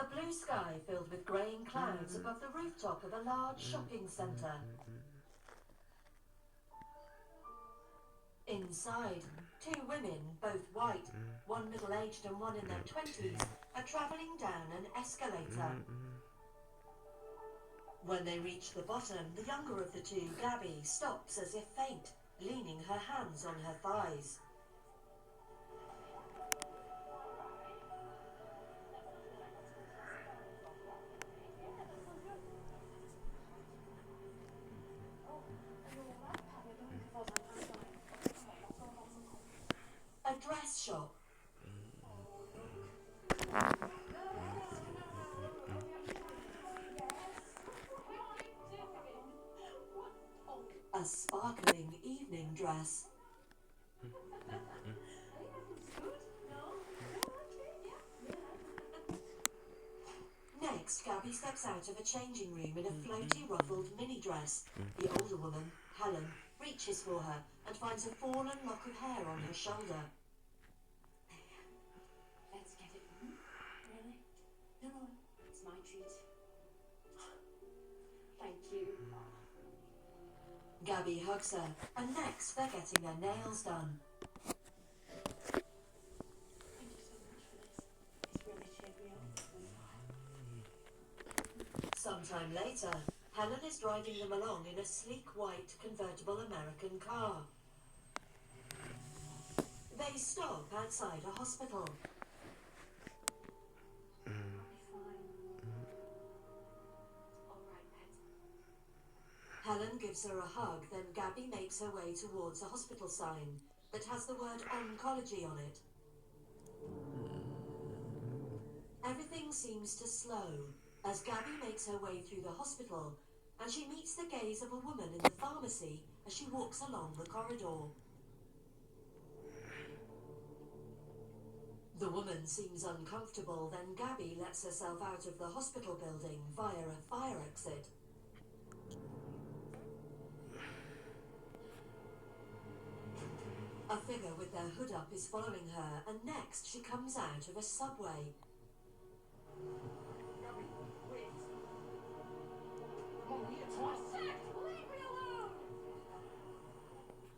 A blue sky filled with greying clouds above the rooftop of a large shopping centre. Inside, two women, both white, one middle-aged and one in their 20s, are travelling down an escalator. When they reach the bottom, the younger of the two, Gabby, stops as if faint, leaning her hands on her thighs. A dress shop. A sparkling evening dress. Next, Gabby steps out of a changing room in a floaty, ruffled mini dress. The older woman, Helen, reaches for her and finds a fallen lock of hair on her shoulder. Let's get it. Really? No, it's my treat. Thank you. Gabby hugs her, and next they're getting their nails done. Thank you so much for this. It's really cheered me up. Sometime later, Helen is driving them along in a sleek white convertible American car. They stop outside a hospital. I'll be fine. All right, pet. Helen gives her a hug, then Gabby makes her way towards a hospital sign that has the word oncology on it. Everything seems to slow as Gabby makes her way through the hospital, and she meets the gaze of a woman in the pharmacy as she walks along the corridor. The woman seems uncomfortable, then Gabby lets herself out of the hospital building via a fire exit. A figure with their hood up is following her, and next she comes out of a subway. Gabby, wait. Come on, we need to talk. Leave me alone!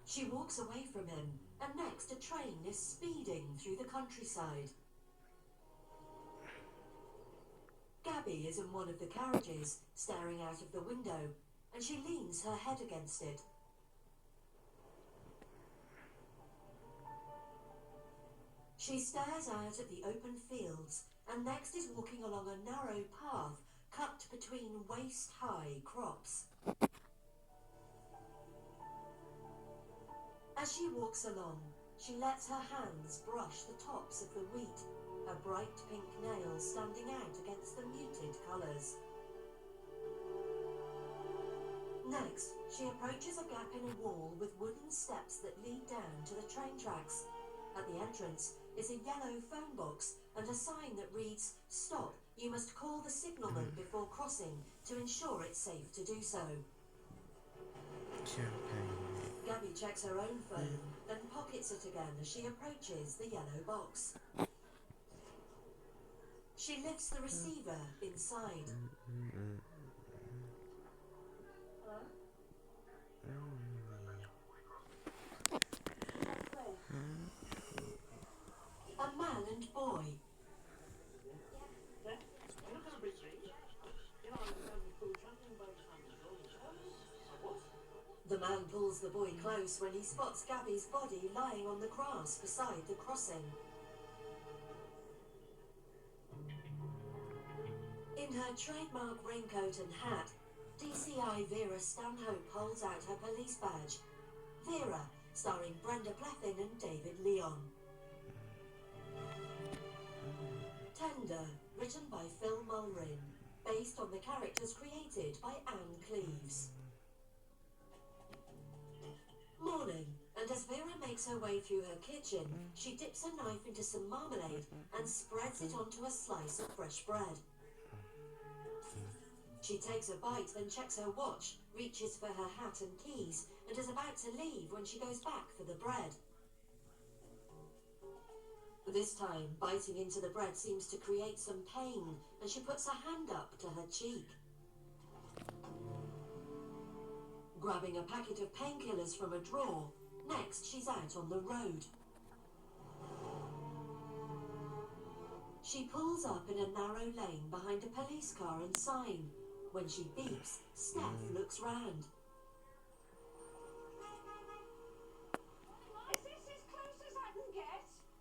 She walks away from him, and next a train is speeding through the countryside. Gabby is in one of the carriages, staring out of the window, and she leans her head against it. She stares out at the open fields, and next is walking along a narrow path cut between waist-high crops. As she walks along, she lets her hands brush the tops of the wheat, her bright pink nails standing out against the muted colours. Next, she approaches a gap in a wall with wooden steps that lead down to the train tracks. At the entrance is a yellow phone box and a sign that reads, "Stop, you must call the signalman before crossing to ensure it's safe to do so." Gabby checks her own phone, then pockets it again as she approaches the yellow box. She lifts the receiver inside. Hello? A man and boy. The man pulls the boy close when he spots Gabby's body lying on the grass beside the crossing. In her trademark raincoat and hat, DCI Vera Stanhope holds out her police badge. Vera, starring Brenda Blethyn and David Leon. Tender, written by Phil Mulrin, based on the characters created by Anne Cleves. Morning, and as Vera makes her way through her kitchen, she dips a knife into some marmalade and spreads it onto a slice of fresh bread. She takes a bite, then checks her watch, reaches for her hat and keys, and is about to leave when she goes back for the bread. This time, biting into the bread seems to create some pain, and she puts her hand up to her cheek. Grabbing a packet of painkillers from a drawer, next she's out on the road. She pulls up in a narrow lane behind a police car and sign. When she beeps, Steph looks round.